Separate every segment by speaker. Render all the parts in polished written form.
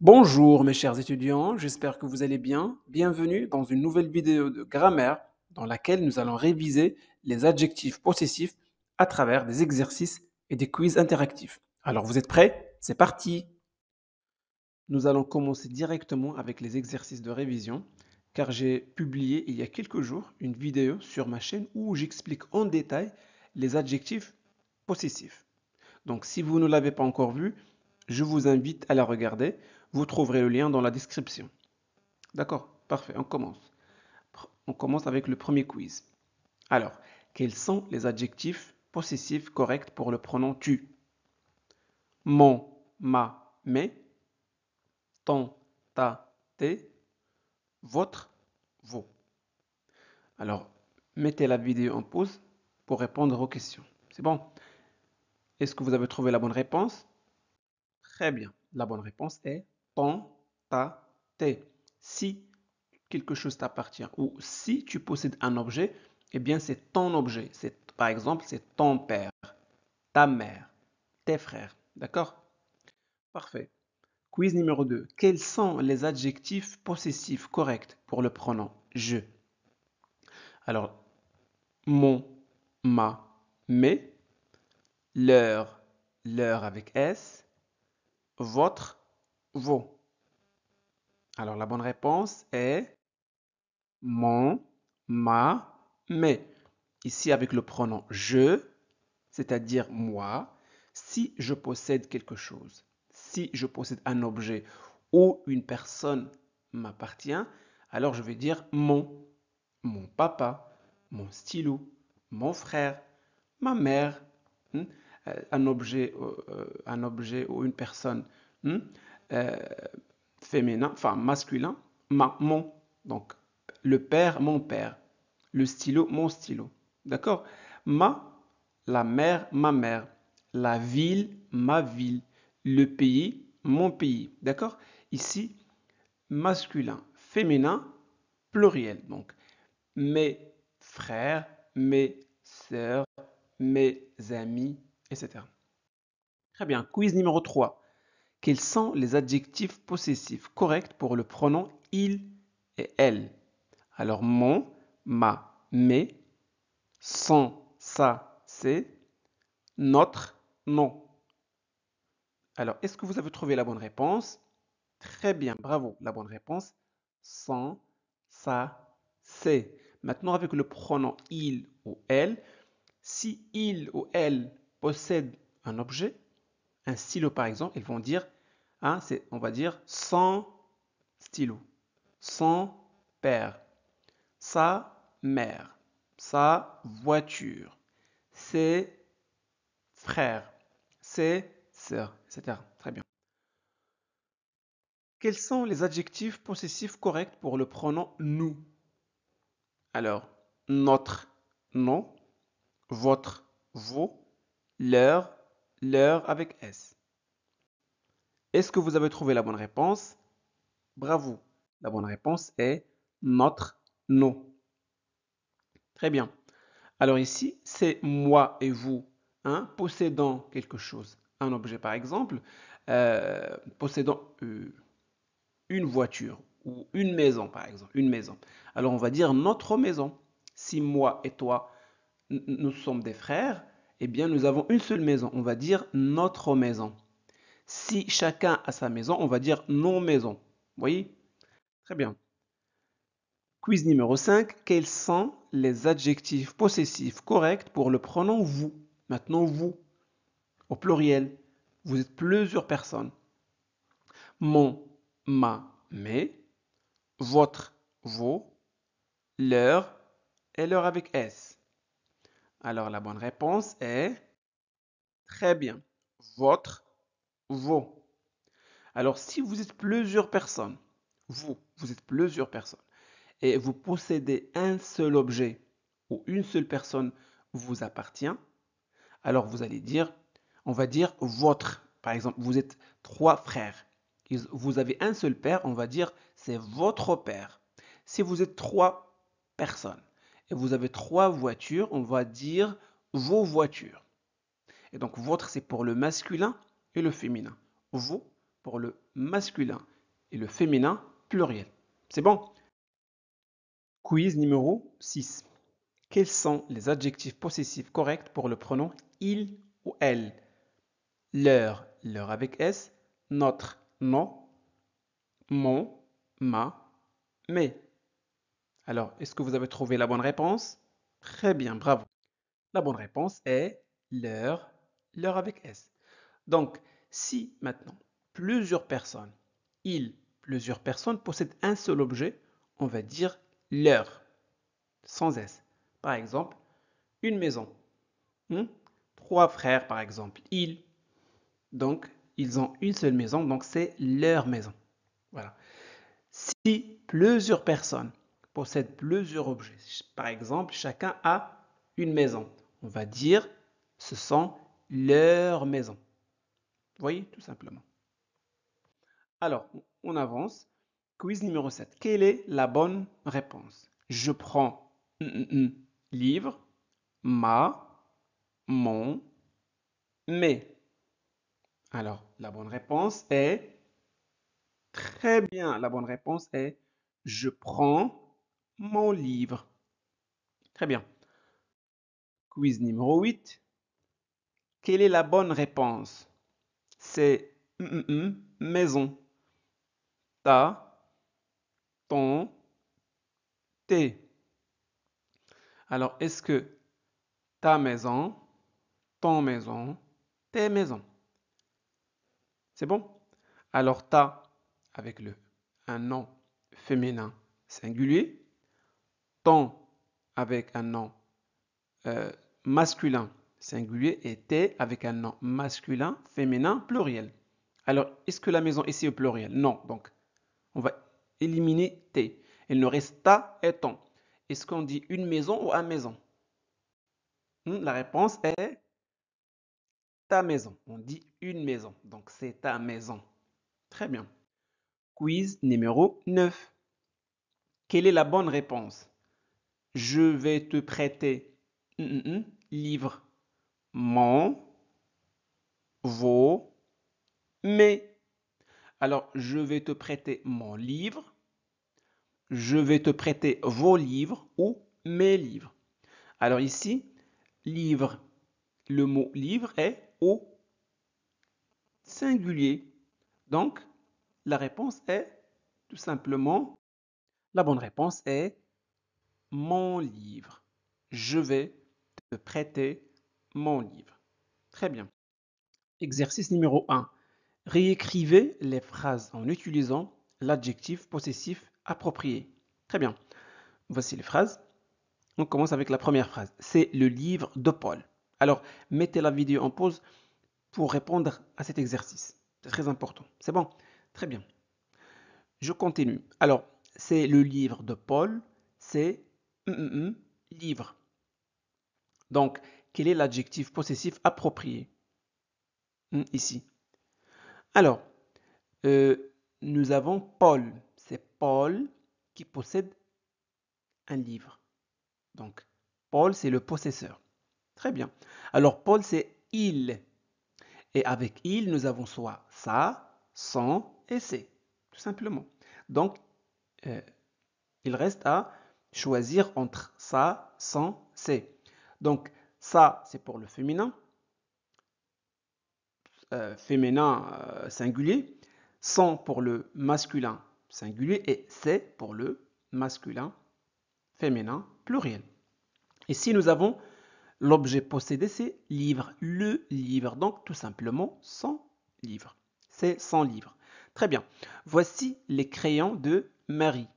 Speaker 1: Bonjour mes chers étudiants, j'espère que vous allez bien. Bienvenue dans une nouvelle vidéo de grammaire dans laquelle nous allons réviser les adjectifs possessifs à travers des exercices et des quiz interactifs. Alors vous êtes prêts? C'est parti! Nous allons commencer directement avec les exercices de révision car j'ai publié il y a quelques jours une vidéo sur ma chaîne où j'explique en détail les adjectifs possessifs. Donc si vous ne l'avez pas encore vu, je vous invite à la regarder. Vous trouverez le lien dans la description. D'accord? Parfait, on commence. On commence avec le premier quiz. Alors, quels sont les adjectifs possessifs corrects pour le pronom tu? Mon, ma, mes, ton, ta, tes, votre, vos. Alors, mettez la vidéo en pause pour répondre aux questions. C'est bon? Est-ce que vous avez trouvé la bonne réponse? Très bien. La bonne réponse est ton, ta, tes. Si quelque chose t'appartient ou si tu possèdes un objet, eh bien c'est ton objet. Par exemple, c'est ton père, ta mère, tes frères. D'accord? Parfait. Quiz numéro 2. Quels sont les adjectifs possessifs corrects pour le pronom je? Alors, mon, ma, mes, leur avec s, votre, vos. Alors la bonne réponse est mon, ma, mes. Ici avec le pronom je, c'est-à-dire moi, si je possède quelque chose, si je possède un objet ou une personne m'appartient, alors je vais dire mon papa, mon stylo, mon frère, ma mère, hmm, un objet ou une personne hmm, euh, féminin, enfin masculin, mon. Donc le père, mon père, le stylo, mon stylo. D'accord? La mère, ma mère, la ville, ma ville, le pays, mon pays. D'accord? Ici, masculin, féminin, pluriel. Donc, mes frères, mes sœurs, mes amis, etc. Très bien. Quiz numéro 3. Quels sont les adjectifs possessifs corrects pour le pronom il et elle? Alors, mon, ma, mes, son, sa, c'est, notre, non. Alors, est-ce que vous avez trouvé la bonne réponse? Très bien, bravo. La bonne réponse, son, sa, c'est. Maintenant, avec le pronom il ou elle, si il ou elle possède un objet, un stylo par exemple, ils vont dire, hein, on va dire son stylo, son père, sa mère, sa voiture, ses frères, ses sœurs, etc. Très bien. Quels sont les adjectifs possessifs corrects pour le pronom nous? Alors, notre, non, votre, vos, leur avec S. Est-ce que vous avez trouvé la bonne réponse? Bravo. La bonne réponse est notre, nos. Très bien. Alors ici, c'est moi et vous, hein, possédant quelque chose. Un objet par exemple, possédant une voiture ou une maison par exemple, une maison. Alors on va dire notre maison. Si moi et toi, nous sommes des frères, eh bien nous avons une seule maison. On va dire notre maison. Si chacun a sa maison, on va dire nos maisons. Vous voyez? Très bien. Quiz numéro 5. Quels sont les adjectifs possessifs corrects pour le pronom vous? Maintenant vous, au pluriel. Vous êtes plusieurs personnes. Mon, ma, mes, votre, vos, leur et leur avec S. Alors la bonne réponse est très bien. Votre, vos. Alors si vous êtes plusieurs personnes, vous êtes plusieurs personnes et vous possédez un seul objet ou une seule personne vous appartient, alors vous allez dire, on va dire votre. Par exemple, vous êtes trois frères. Vous avez un seul père, on va dire c'est votre père. Si vous êtes trois personnes et vous avez trois voitures, on va dire vos voitures. Et donc votre c'est pour le masculin et le féminin. Vous, pour le masculin et le féminin pluriel. C'est bon? Quiz numéro 6. Quels sont les adjectifs possessifs corrects pour le pronom il ou elle? Leur avec S, notre, non, mon, ma, mes. Alors, est-ce que vous avez trouvé la bonne réponse? Très bien, bravo. La bonne réponse est leur avec S. Donc, si maintenant plusieurs personnes possèdent un seul objet, on va dire leur, sans S. Par exemple, une maison. Hmm? Trois frères, par exemple. Donc, ils ont une seule maison, donc c'est leur maison. Voilà. Si plusieurs personnes possèdent plusieurs objets, par exemple, chacun a une maison, on va dire ce sont leurs maisons. Vous voyez, tout simplement. Alors, on avance. Quiz numéro 7. Quelle est la bonne réponse? Je prends livre, ma, mon, mes. Alors, la bonne réponse est très bien. La bonne réponse est je prends mon livre. Très bien. Quiz numéro 8. Quelle est la bonne réponse? C'est maison. Ta, ton, tes. Alors, est-ce que ta maison, ton maison, tes maisons? C'est bon? Alors, ta avec un nom féminin singulier, ton avec un nom euh, masculin singulier et tes avec un nom masculin féminin pluriel. Alors, est-ce que la maison ici est au pluriel? Non. Donc, on va éliminer tes. Il nous reste ta et ton. Est-ce qu'on dit une maison ou un maison? La réponse est ta maison. On dit une maison. Donc, c'est ta maison. Très bien. Quiz numéro 9. Quelle est la bonne réponse? Je vais te prêter livre, mon, vos, mes. Alors, je vais te prêter mon livre, je vais te prêter vos livres ou mes livres. Alors ici, livre, le mot livre est au singulier. Donc, la réponse est tout simplement, la bonne réponse est mon livre. Je vais te prêter mon livre. Très bien. Exercice numéro 1. Réécrivez les phrases en utilisant l'adjectif possessif approprié. Très bien. Voici les phrases. On commence avec la première phrase. C'est le livre de Paul. Alors, mettez la vidéo en pause pour répondre à cet exercice. C'est très important. C'est bon? Très bien. Je continue. Alors, c'est le livre de Paul. C'est livre. Donc, quel est l'adjectif possessif approprié ici? Alors, euh, nous avons Paul. C'est Paul qui possède un livre. Donc, Paul, c'est le possesseur. Très bien. Alors, Paul, c'est il. Et avec il, nous avons soit ça, son et c'est. Tout simplement. Donc, euh, il reste à choisir entre ça, son, c'est. Donc, ça, c'est pour le féminin, singulier, son pour le masculin singulier et c'est pour le masculin féminin pluriel. Ici, nous avons l'objet possédé, c'est livre, le livre, donc tout simplement son livre. C'est son livre. Très bien. Voici les crayons de Marie.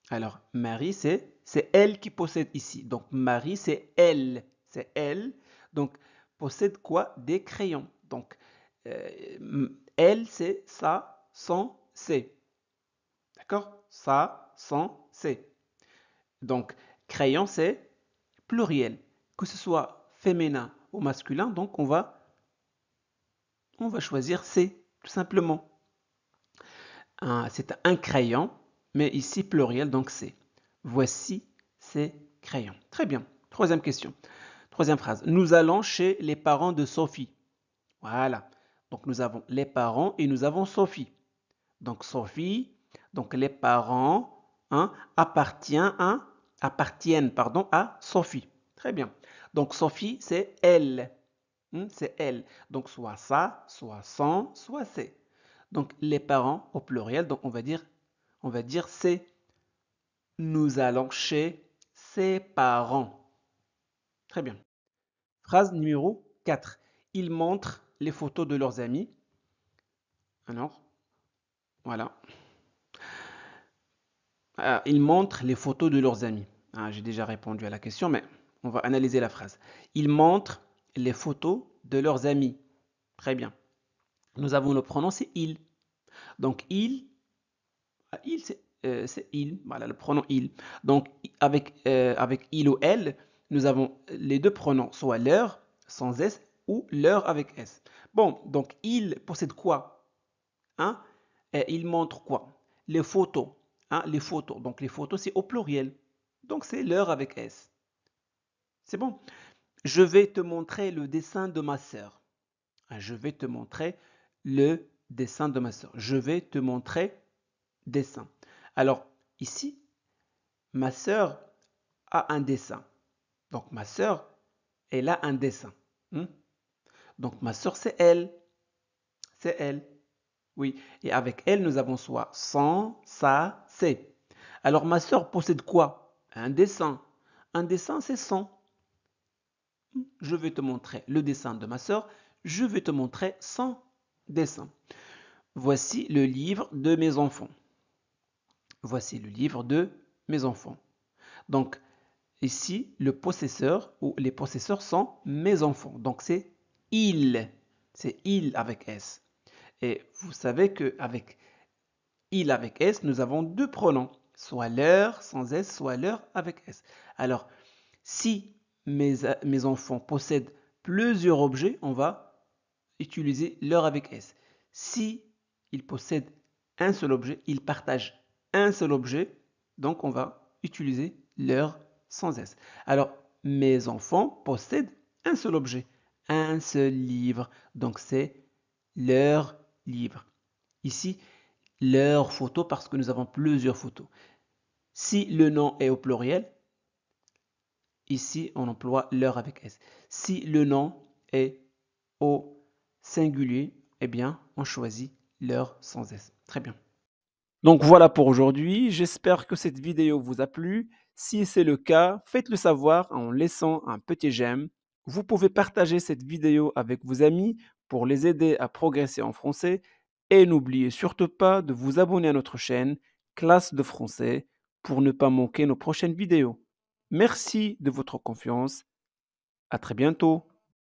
Speaker 1: Alors, Marie, c'est elle qui possède ici. Donc, Marie, c'est elle. C'est elle. Donc, possède quoi? Des crayons. Donc, elle, c'est ça, son, c'est. D'accord? Ça, son, c'est. Donc, crayon, c'est pluriel. Que ce soit féminin ou masculin, donc on va choisir c'est, tout simplement. C'est un crayon, mais ici pluriel, donc c'est. Voici ces crayons. Très bien. Troisième question. Troisième phrase. Nous allons chez les parents de Sophie. Voilà. Donc, nous avons les parents et nous avons Sophie. Donc, Sophie, donc les parents hein, appartiennent pardon, à Sophie. Très bien. Donc, Sophie, c'est elle. C'est elle. Donc, soit ça, soit son, soit c'est. Donc, les parents au pluriel, donc on va dire c'est. Nous allons chez ses parents. Très bien. Phrase numéro 4. Ils montrent les photos de leurs amis. Alors, voilà. Ils montrent les photos de leurs amis. J'ai déjà répondu à la question, mais on va analyser la phrase. Ils montrent les photos de leurs amis. Très bien. Nous avons le pronom, c'est il. Donc, il c'est il. Voilà, le pronom il. Donc, avec il ou elle, nous avons les deux pronoms, soit leur, sans S, ou leur avec S. Bon, donc, il possède quoi hein? Il montre quoi? Les photos. Les photos. Donc, les photos, c'est au pluriel. Donc, c'est leur avec S. C'est bon. Je vais te montrer le dessin de ma sœur. Je vais te montrer le dessin de ma sœur. Je vais te montrer dessin. Alors, ici, ma sœur a un dessin. Donc, ma sœur, elle a un dessin. Donc, ma sœur, c'est elle. C'est elle. Oui. Et avec elle, nous avons soit son, sa, c'est. Alors, ma sœur possède quoi? Un dessin. Un dessin, c'est son. Je vais te montrer le dessin de ma sœur. Je vais te montrer son dessin. Voici le livre de mes enfants. Voici le livre de mes enfants. Donc, ici, le possesseur ou les possesseurs sont mes enfants. Donc, c'est il. C'est il avec S. Et vous savez qu'avec il avec S, nous avons deux pronoms. Soit leur sans S, soit leur avec S. Alors, si mes enfants possèdent plusieurs objets, on va utiliser leur avec S. Si ils possèdent un seul objet, ils partagent un seul objet, donc on va utiliser leur sans S. Alors, mes enfants possèdent un seul objet, un seul livre, donc c'est leur livre. Ici, leur photo parce que nous avons plusieurs photos. Si le nom est au pluriel, ici on emploie leur avec S. Si le nom est au singulier, eh bien on choisit leur sans S. Très bien. Donc voilà pour aujourd'hui. J'espère que cette vidéo vous a plu. Si c'est le cas, faites-le savoir en laissant un petit j'aime. Vous pouvez partager cette vidéo avec vos amis pour les aider à progresser en français. Et n'oubliez surtout pas de vous abonner à notre chaîne Classe de français pour ne pas manquer nos prochaines vidéos. Merci de votre confiance. À très bientôt.